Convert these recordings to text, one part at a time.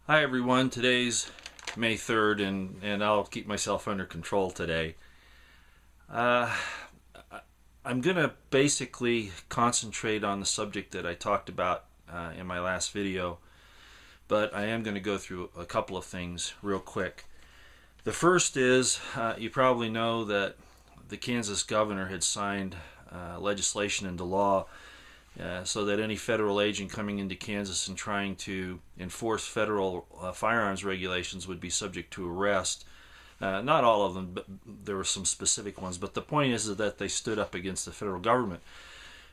Hi everyone, today's May 3rd and I'll keep myself under control today. I'm going to basically concentrate on the subject that I talked about in my last video, but I am going to go through a couple of things real quick. The first is, you probably know that the Kansas governor had signed legislation into law so that any federal agent coming into Kansas and trying to enforce federal firearms regulations would be subject to arrest. Not all of them, but there were some specific ones. But the point is that they stood up against the federal government.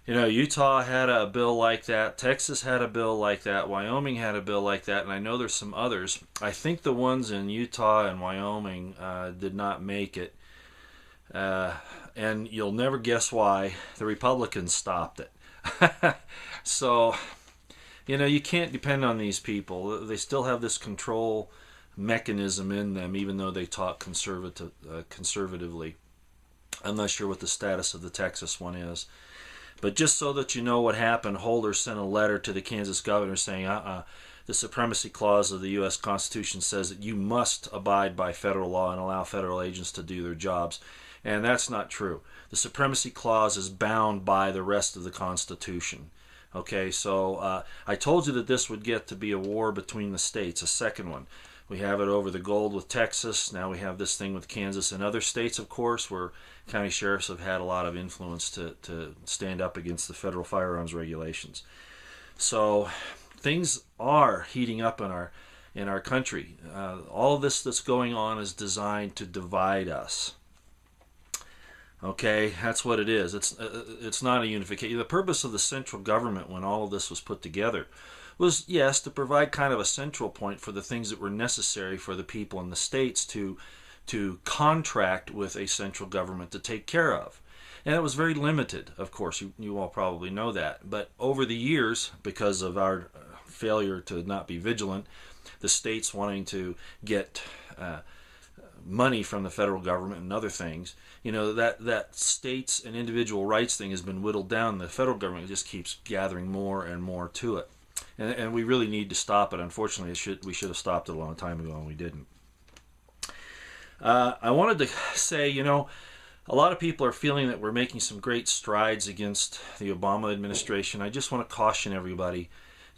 You know, Utah had a bill like that. Texas had a bill like that. Wyoming had a bill like that. And I know there's some others. I think the ones in Utah and Wyoming did not make it. And you'll never guess why. The Republicans stopped it. So, you know, you can't depend on these people. They still have this control mechanism in them, even though they talk conservatively. I'm not sure what the status of the Texas one is. But just so that you know what happened, Holder sent a letter to the Kansas governor saying, the supremacy clause of the U.S. Constitution says that you must abide by federal law and allow federal agents to do their jobs. And that's not true. The supremacy clause is bound by the rest of the Constitution. Okay, so I told you that this would get to be a war between the states, a second one. We have it over the gold with Texas. Now we have this thing with Kansas and other states, of course, where county sheriffs have had a lot of influence to stand up against the federal firearms regulations. So things are heating up in our country. All of this that's going on is designed to divide us. Okay, that's what it is. It's not a unification. The purpose of the central government when all of this was put together was, yes, to provide kind of a central point for the things that were necessary for the people in the states to contract with a central government to take care of. And it was very limited, of course. You all probably know that. But over the years, because of our failure to not be vigilant, the states wanting to get money from the federal government and other things, you know, that states and individual rights thing has been whittled down. The federal government just keeps gathering more and more to it. And we really need to stop it. Unfortunately, we should have stopped it a long time ago, and we didn't. I wanted to say, you know, a lot of people are feeling that we're making some great strides against the Obama administration. I just want to caution everybody.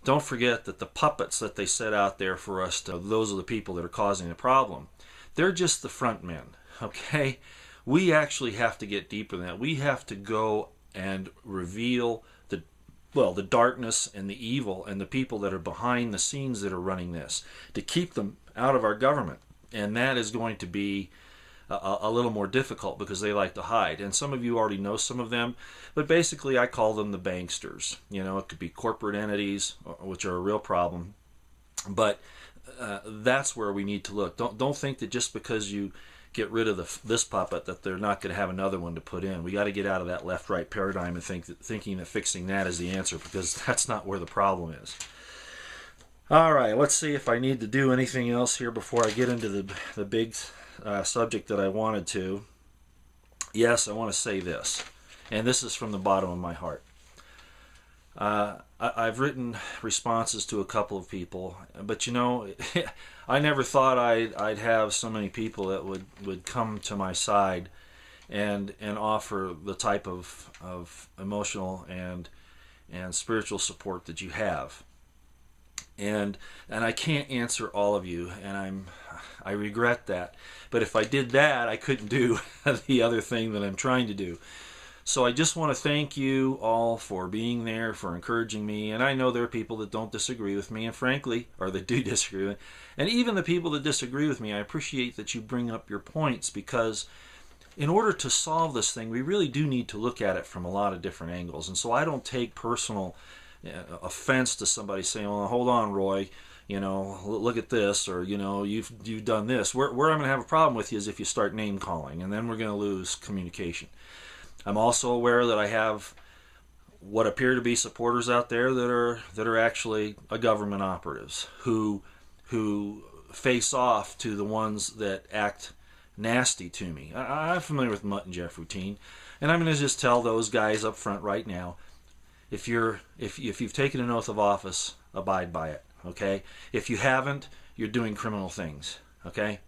Don't forget that the puppets that they set out there for us, those are the people that are causing the problem. They're just the front men, okay? We actually have to get deeper than that. We have to go and reveal the darkness and the evil and the people that are behind the scenes that are running this, to keep them out of our government. And that is going to be a little more difficult because they like to hide. And some of you already know some of them, but basically I call them the banksters. You know, it could be corporate entities, which are a real problem. But that's where we need to look. Don't think that just because you get rid of this puppet that they're not going to have another one to put in. We got to get out of that left-right paradigm and thinking that fixing that is the answer, because that's not where the problem is. All right, let's see if I need to do anything else here before I get into the big subject that I wanted to. Yes, I want to say this, and this is from the bottom of my heart. I've written responses to a couple of people, but you know, I never thought I'd have so many people that would come to my side and offer the type of emotional and spiritual support that you have. And I can't answer all of you, and I regret that. But if I did that, I couldn't do the other thing that I'm trying to do. So I just want to thank you all for being there, for encouraging me. And I know there are people that don't disagree with me, and frankly, or that do disagree with me. And even the people that disagree with me, I appreciate that you bring up your points, because in order to solve this thing, we really do need to look at it from a lot of different angles. And so I don't take personal offense to somebody saying, well, hold on, Roy, you know, look at this, or, you know, you've done this. Where I'm going to have a problem with you is if you start name calling, and then we're going to lose communication. I'm also aware that I have what appear to be supporters out there that are actually government operatives who face off to the ones that act nasty to me. I'm familiar with Mutt and Jeff routine, and I'm going to just tell those guys up front right now, if you've taken an oath of office, abide by it. okay? If you haven't, you're doing criminal things, okay?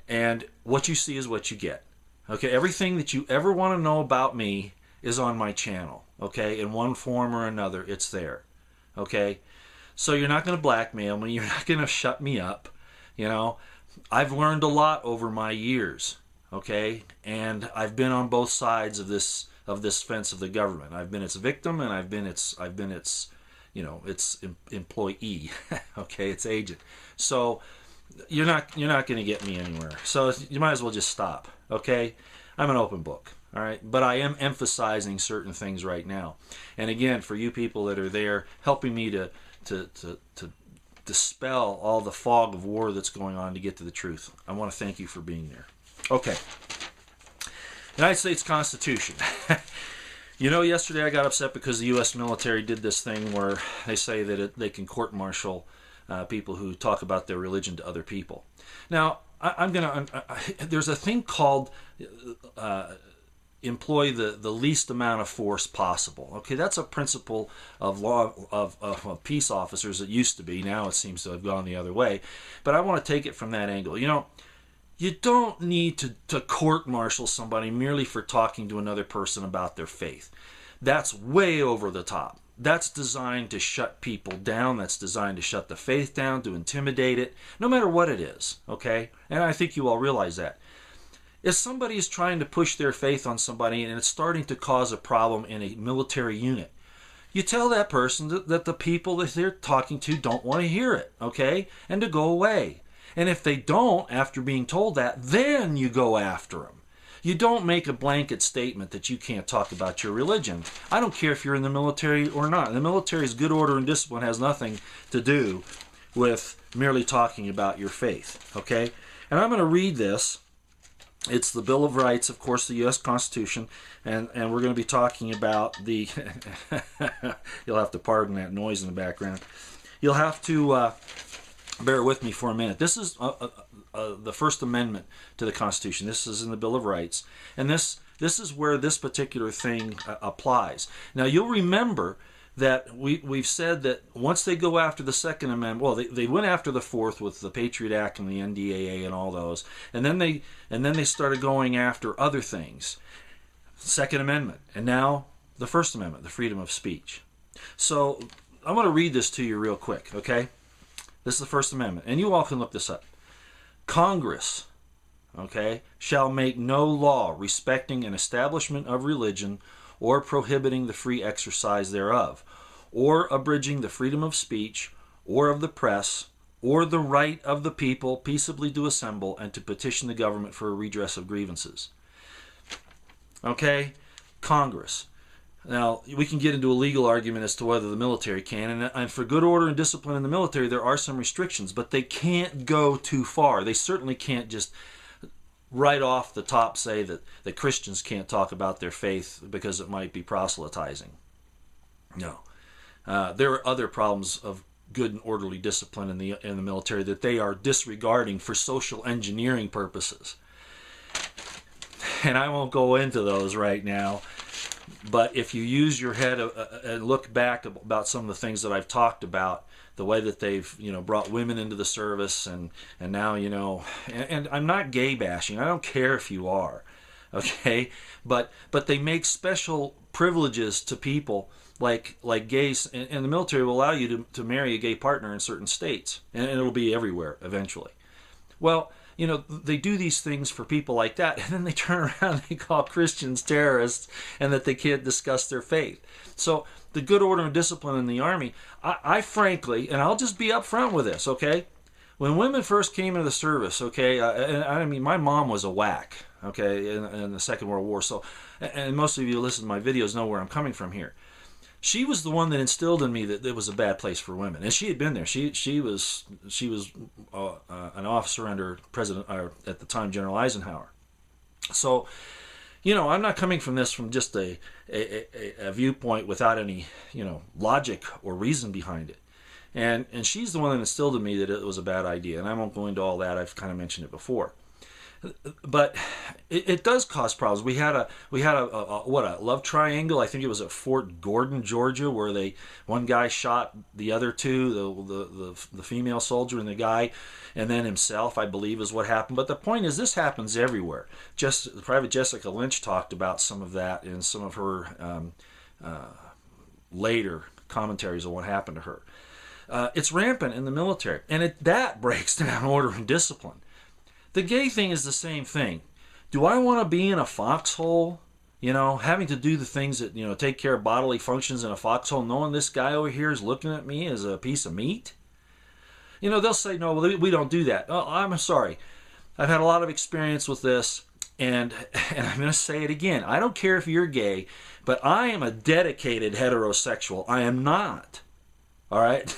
And what you see is what you get, okay? Everything that you ever want to know about me is on my channel, okay? In one form or another, it's there, okay? So you're not going to blackmail me. You're not going to shut me up, you know? I've learned a lot over my years, okay? And I've been on both sides of this fence of the government. I've been its victim, and I've been its its employee, okay, its agent. So you're not going to get me anywhere. So you might as well just stop, okay? I'm an open book, all right? But I am emphasizing certain things right now. And again, for you people that are there helping me to dispel all the fog of war that's going on to get to the truth, I want to thank you for being there. Okay. United States Constitution. You know, yesterday I got upset because the U.S. military did this thing where they say that they can court-martial people who talk about their religion to other people. Now, there's a thing called employ the least amount of force possible. Okay, that's a principle of law of peace officers. It used to be. Now it seems to have gone the other way. But I want to take it from that angle. You know, you don't need to court-martial somebody merely for talking to another person about their faith. That's way over the top. That's designed to shut people down. That's designed to shut the faith down, to intimidate it, no matter what it is. Okay? And I think you all realize that. If somebody is trying to push their faith on somebody and it's starting to cause a problem in a military unit, you tell that person that the people that they're talking to don't want to hear it, okay? And to go away. And if they don't, after being told that, then you go after them. You don't make a blanket statement that you can't talk about your religion. I don't care if you're in the military or not. The military's good order and discipline has nothing to do with merely talking about your faith, okay? And I'm going to read this. It's the Bill of Rights, of course, the U.S. Constitution, and we're going to be talking about the, you'll have to pardon that noise in the background. You'll have to bear with me for a minute. This is the First Amendment to the Constitution. This is in the Bill of Rights, and this is where this particular thing applies. Now, you'll remember that we've said that once they go after the Second Amendment, well, they went after the Fourth with the Patriot Act and the NDAA and all those, and then they started going after other things, Second Amendment, and now the First Amendment, the freedom of speech. So I'm going to read this to you real quick, okay? This is the First Amendment, and you all can look this up. Congress, okay, shall make no law respecting an establishment of religion or prohibiting the free exercise thereof, or abridging the freedom of speech, or of the press, or the right of the people peaceably to assemble and to petition the government for a redress of grievances. Okay? Congress. Now, we can get into a legal argument as to whether the military can, and for good order and discipline in the military, there are some restrictions, but they can't go too far. They certainly can't just right off the top say that Christians can't talk about their faith because it might be proselytizing. No. There are other problems of good and orderly discipline in the military that they are disregarding for social engineering purposes. And I won't go into those right now, but if you use your head and look back about some of the things that I've talked about, the way that they've, brought women into the service, and now, and I'm not gay bashing. I don't care if you are, okay? But they make special privileges to people like gays, and the military will allow you to marry a gay partner in certain states, and it'll be everywhere eventually. Well, they do these things for people like that, and then they turn around and they call Christians terrorists and that they can't discuss their faith. So the good order and discipline in the Army, I frankly, and I'll just be upfront with this, okay? When women first came into the service, okay, I mean, my mom was a whack, okay, in the Second World War, so, and most of you who listen to my videos know where I'm coming from here. She was the one that instilled in me that it was a bad place for women, and she had been there. She was an officer under President, at the time, General Eisenhower. So, I'm not coming from this from just a viewpoint without any, logic or reason behind it. And she's the one that instilled in me that it was a bad idea, and I won't go into all that. I've kind of mentioned it before. But it does cause problems. We had a love triangle. I think it was at Fort Gordon, Georgia, where one guy shot the other two, the female soldier and the guy, and then himself, I believe, is what happened. But the point is, this happens everywhere. Private Jessica Lynch talked about some of that in some of her later commentaries on what happened to her. It's rampant in the military, and that breaks down order and discipline. The gay thing is the same thing. Do I want to be in a foxhole, having to do the things that, take care of bodily functions in a foxhole, knowing this guy over here is looking at me as a piece of meat? They'll say, no, we don't do that. Oh, I'm sorry. I've had a lot of experience with this, and I'm going to say it again. I don't care if you're gay, but I am a dedicated heterosexual. I am not, all right,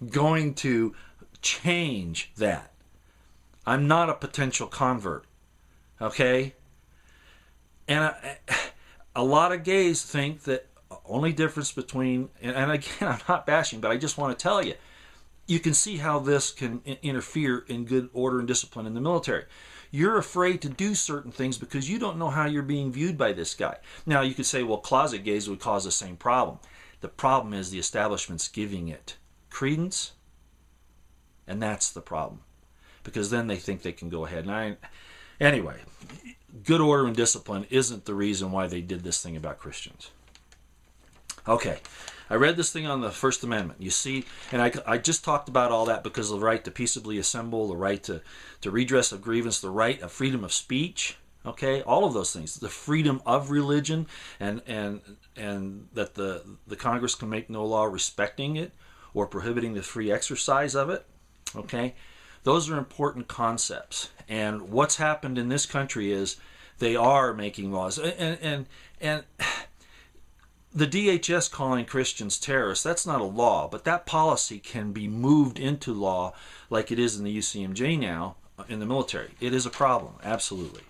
going to change that. I'm not a potential convert, okay? And a lot of gays think that only difference between, and again, I'm not bashing, but I just want to tell you, you can see how this can interfere in good order and discipline in the military. You're afraid to do certain things because you don't know how you're being viewed by this guy. Now, you could say, well, closet gays would cause the same problem. The problem is the establishment's giving it credence, and that's the problem. Because then they think they can go ahead. Anyway, good order and discipline isn't the reason why they did this thing about Christians. Okay, I read this thing on the First Amendment. You see, and I just talked about all that because of the right to peaceably assemble, the right to redress of grievance, the right of freedom of speech. Okay, all of those things, the freedom of religion, and that the Congress can make no law respecting it or prohibiting the free exercise of it. Okay. Those are important concepts. And what's happened in this country is they are making laws. And the DHS calling Christians terrorists, that's not a law, but that policy can be moved into law like it is in the UCMJ now in the military. It is a problem, absolutely.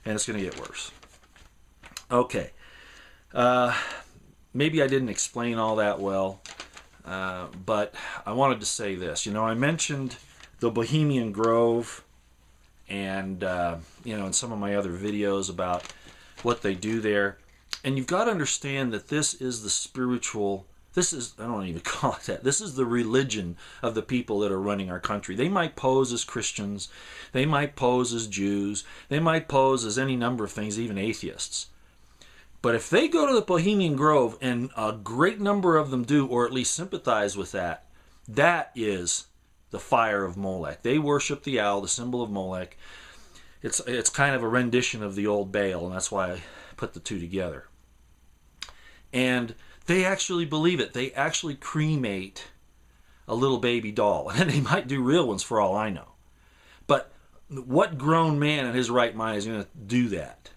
And it's going to get worse. Okay. Maybe I didn't explain all that well, but I wanted to say this. I mentioned the Bohemian Grove, and in some of my other videos about what they do there. And you've got to understand that this is the spiritual, I don't even call it that, this is the religion of the people that are running our country. They might pose as Christians, they might pose as Jews, they might pose as any number of things, even atheists. But if they go to the Bohemian Grove, and a great number of them do, or at least sympathize with that, that is the fire of Molech. They worship the owl, the symbol of Molech. It's kind of a rendition of the old Baal, and that's why I put the two together. And they actually believe it. They actually cremate a little baby doll. And they might do real ones for all I know. But what grown man in his right mind is going to do that?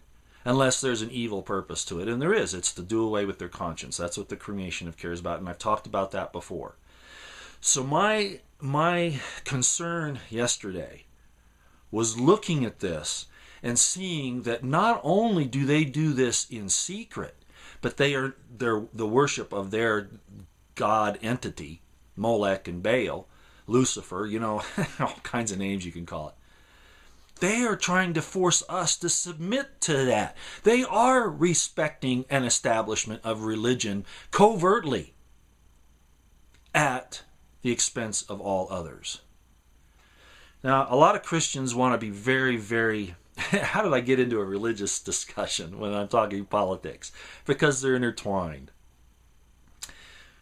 Unless there's an evil purpose to it. And there is. It's to do away with their conscience. That's what the cremation of cares about. And I've talked about that before. So my concern yesterday was looking at this and seeing that not only do they do this in secret, but they're the worship of their god entity, Molech and Baal, Lucifer, all kinds of names you can call it. They are trying to force us to submit to that. They are respecting an establishment of religion covertly at the expense of all others. Now, a lot of Christians want to be very, very... How did I get into a religious discussion when I'm talking politics? Because they're intertwined.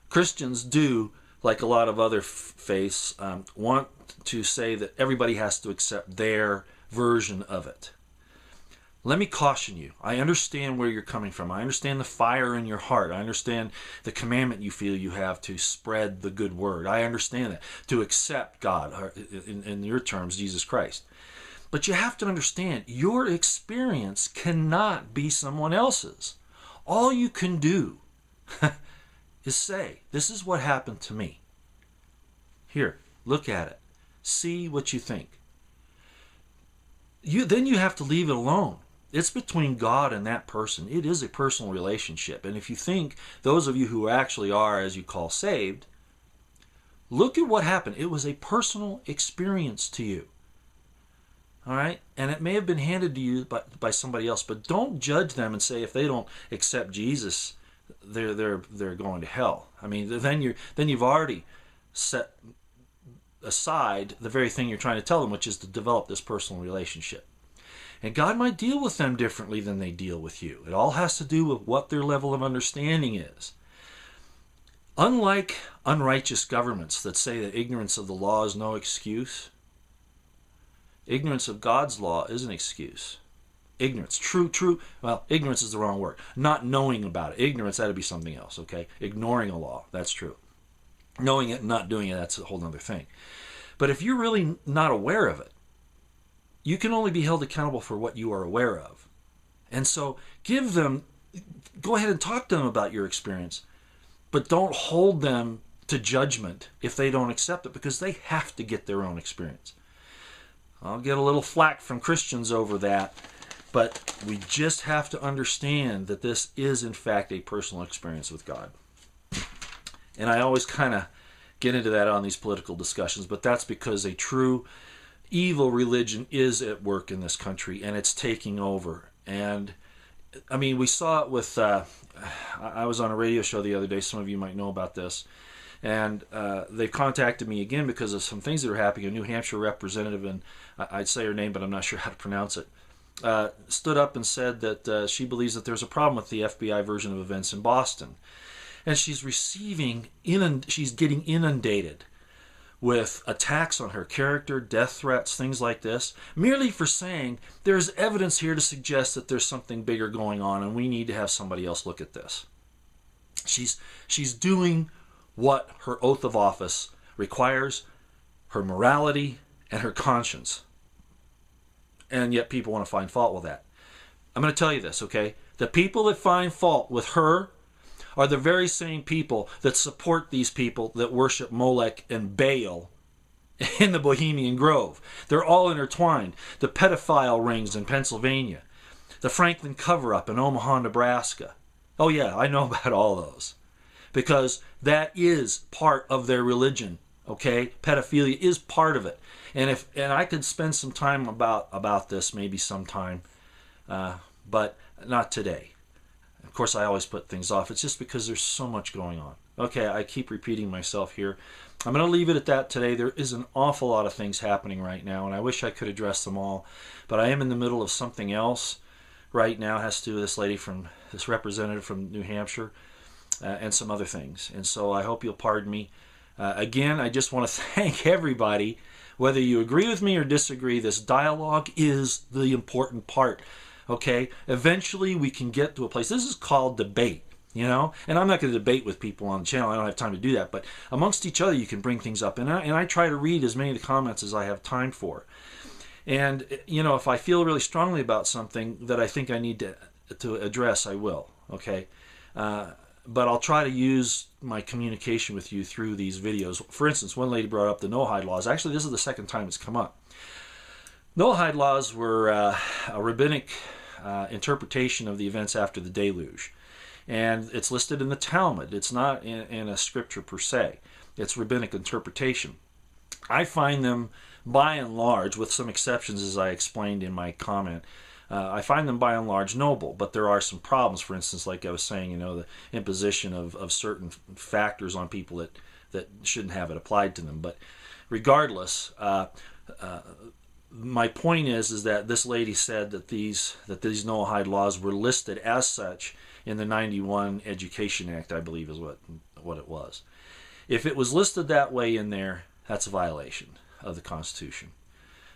Christians do, like a lot of other faiths, want to say that everybody has to accept their version of it. Let me caution you. I understand where you're coming from. I understand the fire in your heart. I understand the commandment you feel you have to spread the good word. I understand that. To accept God, or in your terms, Jesus Christ. But you have to understand, your experience cannot be someone else's. All you can do is say, this is what happened to me. Here, look at it. See what you think. Then you have to leave it alone. It's between God and that person. It is a personal relationship. And if you think, those of you who actually are, as you call, saved, look at what happened. It was a personal experience to you. All right, and it may have been handed to you by somebody else, but don't judge them and say if they don't accept Jesus, they're going to hell. I mean, then you've already set aside the very thing you're trying to tell them, which is to develop this personal relationship. And God might deal with them differently than they deal with you. It all has to do with what their level of understanding is. Unlike unrighteous governments that say that ignorance of the law is no excuse, ignorance of God's law is an excuse. Ignorance, well, ignorance is the wrong word. Not knowing about it. Ignorance, that'd be something else, okay? Ignoring a law, that's true. Knowing it and not doing it, that's a whole other thing. But if you're really not aware of it, you can only be held accountable for what you are aware of. And so go ahead and talk to them about your experience, but don't hold them to judgment if they don't accept it, because they have to get their own experience. I'll get a little flack from Christians over that, but we just have to understand that this is in fact a personal experience with God. And I always kind of get into that on these political discussions, but that's because a true evil religion is at work in this country, and it's taking over. And I mean, we saw it with, I was on a radio show the other day, some of you might know about this, and they contacted me again because of some things that are happening. A New Hampshire representative, and I'd say her name, but I'm not sure how to pronounce it, stood up and said that she believes that there's a problem with the FBI version of events in Boston. And she's she's getting inundated with attacks on her character, death threats, things like this, merely for saying there's evidence here to suggest that there's something bigger going on and we need to have somebody else look at this. She's doing what her oath of office requires, her morality and her conscience. And yet people want to find fault with that. I'm going to tell you this, okay? The people that find fault with her are the very same people that support these people that worship Molech and Baal in the Bohemian Grove. They're all intertwined. The pedophile rings in Pennsylvania. The Franklin cover-up in Omaha, Nebraska. Oh yeah, I know about all those. Because that is part of their religion, okay? Pedophilia is part of it. And I could spend some time about this maybe sometime, but not today. Of course, I always put things off. It's just because there's so much going on. Okay, I keep repeating myself here. I'm going to leave it at that today. There is an awful lot of things happening right now, and I wish I could address them all. But I am in the middle of something else right now. It has to do with this representative from New Hampshire, and some other things. And so I hope you'll pardon me. Again, I just want to thank everybody. Whether you agree with me or disagree, this dialogue is the important part. Okay, eventually we can get to a place. This is called debate, you know. And I'm not going to debate with people on the channel. I don't have time to do that. But amongst each other, you can bring things up. And I try to read as many of the comments as I have time for. And you know, if I feel really strongly about something that I think I need to address, I will. Okay, but I'll try to use my communication with you through these videos. For instance, one lady brought up the no-hide laws. Actually, this is the second time it's come up. No-hide laws were a rabbinic interpretation of the events after the deluge, and it's listed in the Talmud. It's not in a scripture per se. It's rabbinic interpretation. I find them by and large, with some exceptions as I explained in my comment, I find them by and large noble, but there are some problems. For instance, like I was saying, you know, the imposition of certain factors on people that shouldn't have it applied to them. But regardless, my point is that this lady said that these no-hide laws were listed as such in the 91 Education Act, I believe is what it was. If it was listed that way in there, that's a violation of the Constitution.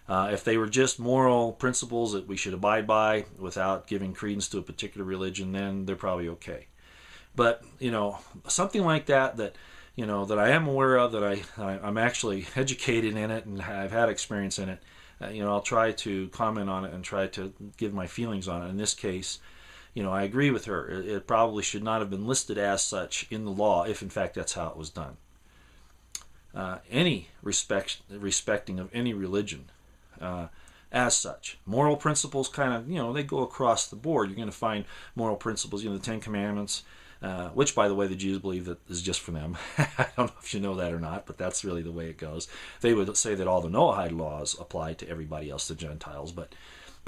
If they were just moral principles that we should abide by without giving credence to a particular religion, then they're probably okay. But, you know, something like that you know, that I am aware of, that I'm actually educated in it and I've had experience in it, you know, I'll try to comment on it and try to give my feelings on it. In this case, you know, I agree with her. It probably should not have been listed as such in the law, if in fact that's how it was done. Any respecting of any religion as such. Moral principles kind of, you know, they go across the board. You're going to find moral principles, you know, the Ten Commandments, which, by the way, the Jews believe that is just for them. I don't know if you know that or not, but that's really the way it goes. They would say that all the Noahide laws apply to everybody else, the Gentiles, but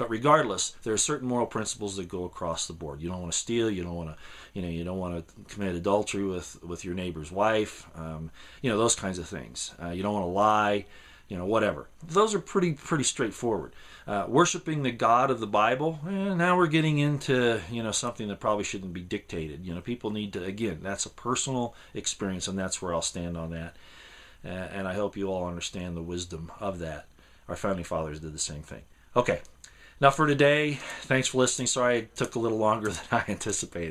regardless, there are certain moral principles that go across the board. You don't want to steal. You don't want to, you don't want to commit adultery with your neighbor's wife. Those kinds of things. You don't want to lie. Whatever. Those are pretty straightforward. Worshipping the God of the Bible, now we're getting into, something that probably shouldn't be dictated. People need to, again, that's a personal experience, and that's where I'll stand on that. And I hope you all understand the wisdom of that. Our founding fathers did the same thing. Okay. Now for today, thanks for listening. Sorry it took a little longer than I anticipated.